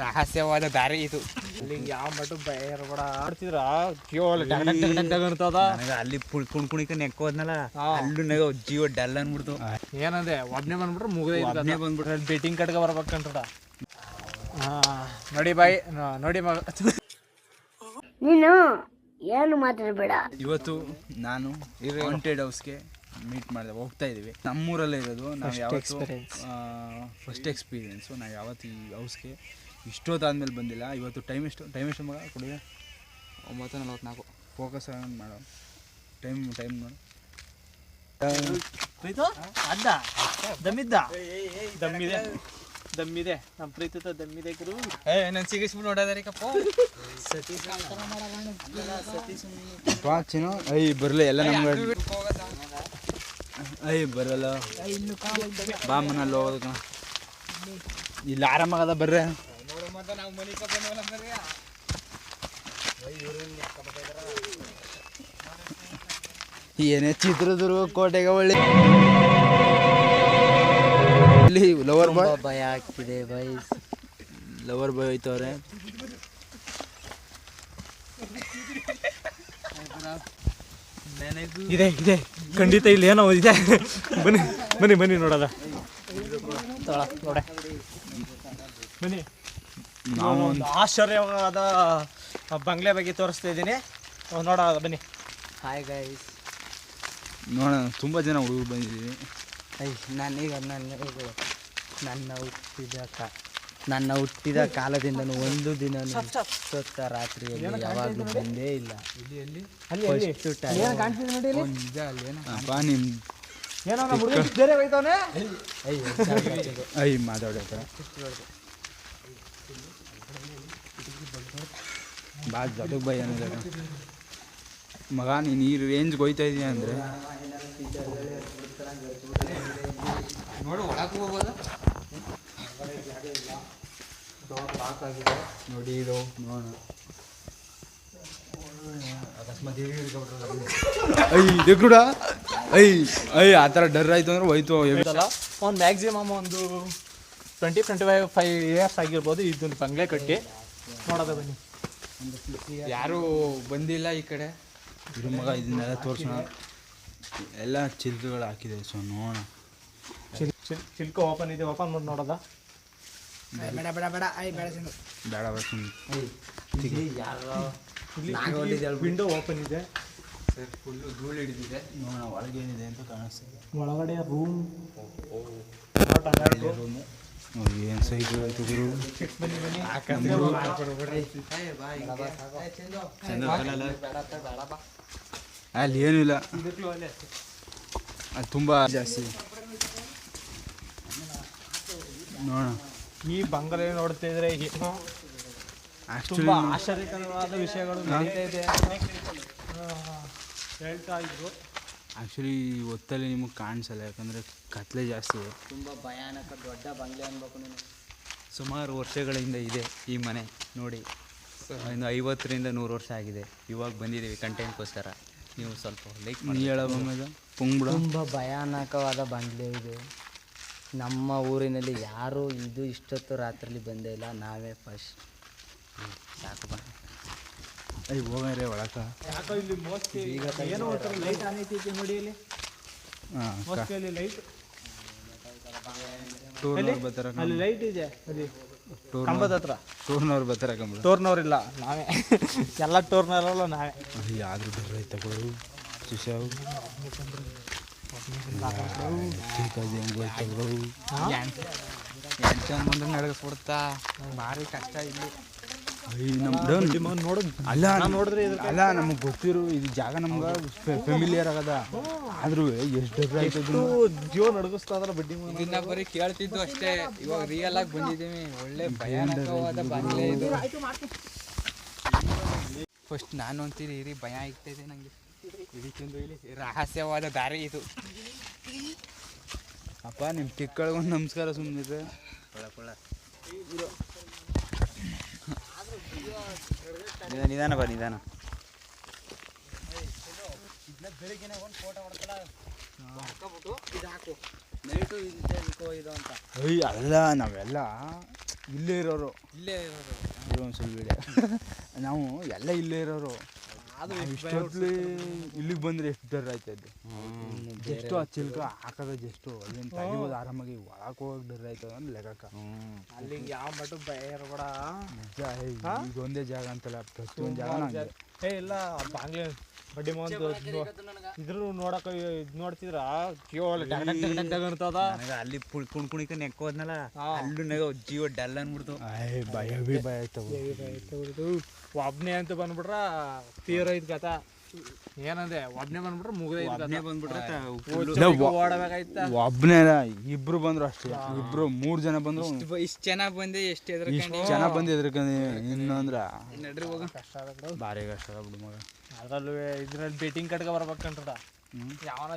ರಹಸ್ಯವಾದ ದಾರಿ ಇದು. ಅಲ್ಲಿ ಯಾವ ಮಟ್ಟ ಬೇಡ ಆಡ್ತಿದ್ರ ಅಂತದ ನನಗೆ ಅಲ್ಲಿ ಕುಣ್ಕುಣಿಕ ನೆಕ್ಕೋದ್ನಲ್ಲ ಅಲ್ಲೂ ನಗ ಜೀವ ಡಲ್ ಅನ್ಬಿಡ್ತು. ಏನಂದೆ ಒಬ್ನೇ ಬಂದ್ಬಿಟ್ರೆ ಮುಗಿದೇ ಬಂದ್ಬಿಟ್ರೆ ಬೇಟಿಂಗ್ ಕಟ್ಗೆ ಬರ್ಬೇಕಂತ. ನೋಡಿ ಬಾಯ್ ನೋಡಿ ಮಗ ನೀನು ಏನು ಮಾತಾಡಬೇಡ. ಇವತ್ತು ನಾನು ಹಾಂಟೆಡ್ ಹೌಸ್ಗೆ ಮೀಟ್ ಮಾಡಿದೆ, ಹೋಗ್ತಾ ಇದೀವಿ. ನಮ್ಮೂರಲ್ಲೇ ಇರೋದು. ನಾವು ಯಾವತ್ತು ಫಸ್ಟ್ ಎಕ್ಸ್ಪೀರಿಯೆನ್ಸು. ನಾವು ಯಾವತ್ತು ಈ ಹೌಸ್ಗೆ ಇಷ್ಟೊತ್ತಾದ್ಮೇಲೆ ಬಂದಿಲ್ಲ. ಇವತ್ತು ಟೈಮ್ ಎಷ್ಟು ಮಗ ಕೊಡಿದೆ? 9:44. ಫೋಕಸ್ ಮಾಡೋ ಟೈಮ್ ನೋಡು. ಅಡ್ಡ ದಮ್ಮಿದೆ ನಮ್ಮ ಪ್ರೀತಿತ ದಮ್ಮಿದೆ ಗುರು. ನಾನು ಸಿಗಿಸ್ಬಿಟ್ಟು ನೋಡೋದಾರಿಕಪ್ಪ. ಚಿನ್ನು ಐ ಬರಲ್ಲ ಎಲ್ಲ ನಮ್ಗೆ ಐ ಬರಲ್ಲ ಬಾಮನಲ್ಲಿ ಹೋಗೋದಕ್ಕ ಇಲ್ಲಿ ಆರಾಮಾಗದ ಬರ್ರೆ. ಏನೇ ಚಿತ್ರದುರ್ಗ ಕೋಟೆಗೆ ಒಳ್ಳೆ ಇಲ್ಲಿ ಲವರ್ ಬಾಯ್ ಭಯ ಆಗ್ತಿದೆ ಬೈ. Lover boy ಹೋಯ್ತವ್ರೆ. ಇದೆ ಖಂಡಿತ ಇಲ್ಲಿ ಏನೋ ಇದೆ. ಬನ್ನಿ ನೋಡೋದ ನೋಡೆ ಬನ್ನಿ. ನಾವು ಒಂದು ಆಶ್ಚರ್ಯವಾದ ಬಂಗ್ಲೆ ಬಗ್ಗೆ ತೋರಿಸ್ತಾ ಇದ್ದೀನಿ, ನೋಡೋದ ಬನ್ನಿ. ಹಾಯ್ ಗೈಸ್, ನೋಡೋಣ ತುಂಬ ಜನ ಹುಡುಗರು ಬಂದಿದ್ದೀವಿ. ನನ್ನ ಹುಟ್ಟಿದ ಕಾಲದಿಂದ ಒಂದು ದಿನ ಸುತ್ತ ರಾತ್ರಿಯಲ್ಲಿ ಯಾವಾಗಲೂ ಬಂದೇ ಇಲ್ಲ. ಐ ಮಾತಾಡ ಬಾ ಜೊತೆಗೆ ಬೈ ಅನ್ನೋದಾಗ ಮಗ ನೀನು ಈ ರೇಂಜ್ಗೆ ಹೋಯ್ತಾ ಇದೀಯ ಅಂದರೆ ನೋಡು. ಒಳಕ್ಕೆ ಹೋಗೋದ ನೋಡಿ ಇದು ನೋಡೋಣ. ಅಕಸ್ಮಾತ್ ಕೂಡ ಐ ಆ ಥರ ಡರ್ ಆಯಿತು ಅಂದ್ರೆ ಹೋಯ್ತು. ಒಂದು ಮ್ಯಾಕ್ಸಿಮಮ್ ಒಂದು 20-25 ಇಯರ್ಸ್ ಆಗಿರ್ಬೋದು ಇದೊಂದು ಬಂಗ್ಲೆ ಕಟ್ಟಿ. ನೋಡೋದ ಬನ್ನಿ. ಯಾರೂ ಬಂದಿಲ್ಲ ಈ ಕಡೆ. ಇದ್ರ ಮಗ ಇದನ್ನೆಲ್ಲ ತೋರಿಸೋಣ. ಎಲ್ಲ ಚಿಲ್ಕುಗಳು ಹಾಕಿದೆ. ಸೊ ನೋಡೋಣ. ಚಿಲ್ಕ ಓಪನ್ ಇದೆ, ಓಪನ್ ಮಾಡಿ ನೋಡೋದ. ವಿಂಡೋ ಓಪನ್ ಇದೆ, ಫುಲ್ಲು ಧೂಳು ಹಿಡಿದಿದೆ. ನೋಡೋಣ ಒಳಗೆ ಏನಿದೆ ಅಂತ ಕಾಣಿಸ್ತದೆ. ಒಳಗಡೆ ರೂಮ್ ಏನು ಸೈಕಲ್ ಆಯ್ತು ಗುರು. ಅಲ್ಲಿ ಏನೂ ಇಲ್ಲ, ಅದು ತುಂಬ ಜಾಸ್ತಿ. ನೋಡೋಣ. ಈ ಬಂಗಲೆ ನೋಡ್ತಾ ಇದ್ರೆ ಆ್ಯಕ್ಚುಲಿ ಆಶ್ಚರ್ಯಕರವಾದ ವಿಷಯಗಳು ನಡೀತಾ ಇದೆ ಹೇಳ್ತಾ ಇದ್ರು. ಆ್ಯಕ್ಚುಲಿ ಹೊತ್ತಲ್ಲಿ ನಿಮಗೆ ಕಾಣಿಸಲ್ಲ, ಯಾಕಂದರೆ ಕತ್ಲೆ ಜಾಸ್ತಿ ಇದೆ. ತುಂಬ ಭಯಾನಕ ದೊಡ್ಡ ಬಂಗ್ಲೆ ಅನ್ಬೇಕು ನೀನು. ಸುಮಾರು ವರ್ಷಗಳಿಂದ ಇದೆ ಈ ಮನೆ. ನೋಡಿ, ಒಂದು 50-100 ವರ್ಷ ಆಗಿದೆ. ಇವಾಗ ಬಂದಿದ್ದೀವಿ ಕಂಟೆಂಟ್ಗೋಸ್ಕರ. ನೀವು ಸ್ವಲ್ಪ ಲೈಕ್ ಮಾಡಿ ಹೇಳೋದು ಪುಂಗ್ಬಿಡ. ತುಂಬ ಭಯಾನಕವಾದ ಬಂಗ್ಲೆ ಇದೆ. ನಮ್ಮ ಊರಿನಲ್ಲಿ ಯಾರೂ ಇಷ್ಟೊತ್ತು ರಾತ್ರಿಲಿ ಬಂದೇ ಇಲ್ಲ, ನಾವೇ ಫಸ್ಟ್. ಸಾಕು ಬಾ. ಹೋಗ್ರೆ ಒಳಕ. ಯಾಕೋ ಇಲ್ಲಿ ಮೋಸ್ಟ್ಲಿ ಏನೋ ಒಂಥರ ಲೈಟ್ ಆನ್ ಐತಿ ನೋಡಿ. ಇಲ್ಲಿ ಮೋಸ್ಟ್ಲಿ ಅಲ್ಲಿ ಲೈಟ್, ಅಲ್ಲಿ ಲೈಟ್ ಇದೆ. ಅಲ್ಲಿ ಕಂಬದ ಹತ್ರ ಟೂರ್ನವ್ರು ಬರ್ತಾರೆ. ಟೂರ್ನವ್ರಿಲ್ಲ, ನಾವೇ ಎಲ್ಲ ಟೂರ್ನವರಲ್ಲ ನಾವೇ. ಯಾವ್ದು ಬರ್ರ ತಗೊಳ್ಳು ಸುಶಾವು ಮುಂದೆ ನಡಗಿಸ್ಬಿಡ್ತಾ. ಭಾರಿ ಕಷ್ಟ ಇಲ್ಲಿ. ಅಲ್ಲ ಅಲ್ಲ ನಮಗೆ ಗೊತ್ತಿರೋ ಇದು ಜಾಗ ನಮ್ಗೆ ಫೆಮಿಲಿಯರ್ ಆಗದ. ಆದ್ರೂ ಎಷ್ಟು ಜೀವ ನಡಗಿಸ್ತಾ ಇದ್ರೆ ಬಡ್ಡಿ ಇದನ್ನ ಬರೀ ಕೇಳ್ತಿದ್ದು ಅಷ್ಟೇ. ಇವಾಗ ರಿಯಲ್ ಆಗಿ ಬಂದಿದ್ದೀವಿ. ಒಳ್ಳೆ ಭಯಾನಕವಾದ ಬಂಗ್ಲೆ ಇದು. ಫಸ್ಟ್ ನಾನು ಅಂತೀನಿ ಇರಿ, ಭಯ ಆಗ್ತಾ ಇದೆ ನನಗೆ. ಇದಕ್ಕೊಂದು ಇಲ್ಲಿ ರಹಸ್ಯವಾದ ದಾರಿ ಇದು. ಅಪ್ಪ ನಿಮ್ಮ ತಿಕ್ಕಳಿಗೊಂದು ನಮಸ್ಕಾರ. ಸುಮ್ಮನೆ ನಿಧಾನ ಬಾ, ನಿಧಾನ. ಅಲ್ಲ ನಾವೆಲ್ಲ ಇಲ್ಲೇ ಇರೋರು ಇಲ್ಲೇ ಇರೋದು. ಒಂದು ಸ್ವಲ್ಪ ವಿಡಿಯೋ ನಾವು ಎಲ್ಲ ಇಲ್ಲೇ ಇರೋರು. ಅದು ಇಷ್ಟೊತ್ತಲ್ಲಿ ಇಲ್ಲಿಗೆ ಬಂದರೆ ಎಷ್ಟು ಡರ್ ಆಯ್ತಾ ಇದ್ದು. ಜಸ್ಟು ಆ ಚಿಲ್ಕ ಹಾಕೋದು ಜಸ್ಟು ಅದೇನು ತೆಗಿಬೋದು ಆರಾಮಾಗಿ. ಒಳಗೆ ಹೋಗಕ್ಕೆ ಡರ್ ಆಯ್ತದ ಅಂದ್ರೆ ಲೆಕ್ಕಕ್ಕ. ಅಲ್ಲಿಗೆ ಯಾವ ಮಟ್ಟ ಭಯ ಇರಬೇಡ. ನಿಜ ಇದೊಂದೇ ಜಾಗ ಅಂತಲ್ಲ, ಪ್ರತಿಯೊಂದು ಜಾಗ. ಇಲ್ಲ ಬಾಂಗ್ಲೆ ಬಡ್ಡಿ ಮಂದು ಇದ್ರ ನೋಡಕ ಇದು ನೋಡ್ತಿದ್ರ ಅಂತದ. ನನಗೆ ಅಲ್ಲಿ ಕುಣ್ಕ ನೆಕ್ಕೋದ್ನಲ್ಲ ಅಲ್ಲೂ ನಗ ಜೀವ ಡಲ್ ಅನ್ಬಿಡ್ತು. ಭಯ ಆಯ್ತವ. ಒಬ್ನೇ ಅಂತ ಬಂದ್ಬಿಟ್ರ ತೀರ ಇದ್ ಕಥ. ಏನಂದೆ ಒಬ್ನೇ ಬಂದ್ಬಿಟ್ರೆ ಮುಗಿದ ಬಂದ್ಬಿಟ್ರೆ ಓಡಬೇಕಾಯ್ತ. ಒಬ್ಬನೇ ಇಬ್ರು ಬಂದ್ರು ಅಷ್ಟೇ. ಇಬ್ರು 3 ಜನ ಬಂದ್ರು. ಇಷ್ಟು ಚೆನ್ನಾಗಿ ಬಂದೆ ಎಷ್ಟು ಇಷ್ಟು ಜನ ಬಂದು ಎದ್ರಕಂದಿ. ಇನ್ನಂದ್ರ ನಡ್ರಿ ಹೋಗ. ಕಷ್ಟ ಅದ ಭಾರಿ ಕಷ್ಟ ಅದ ಬಿಡು ಮಗ. ಅದ್ರಲ್ಲೂ ಇದ್ರಲ್ಲಿ ಬೆಟ್ಟಿಂಗ್ ಕಟ್ಕ ಬರ್ಬೇಕಂತ ಯಾವನ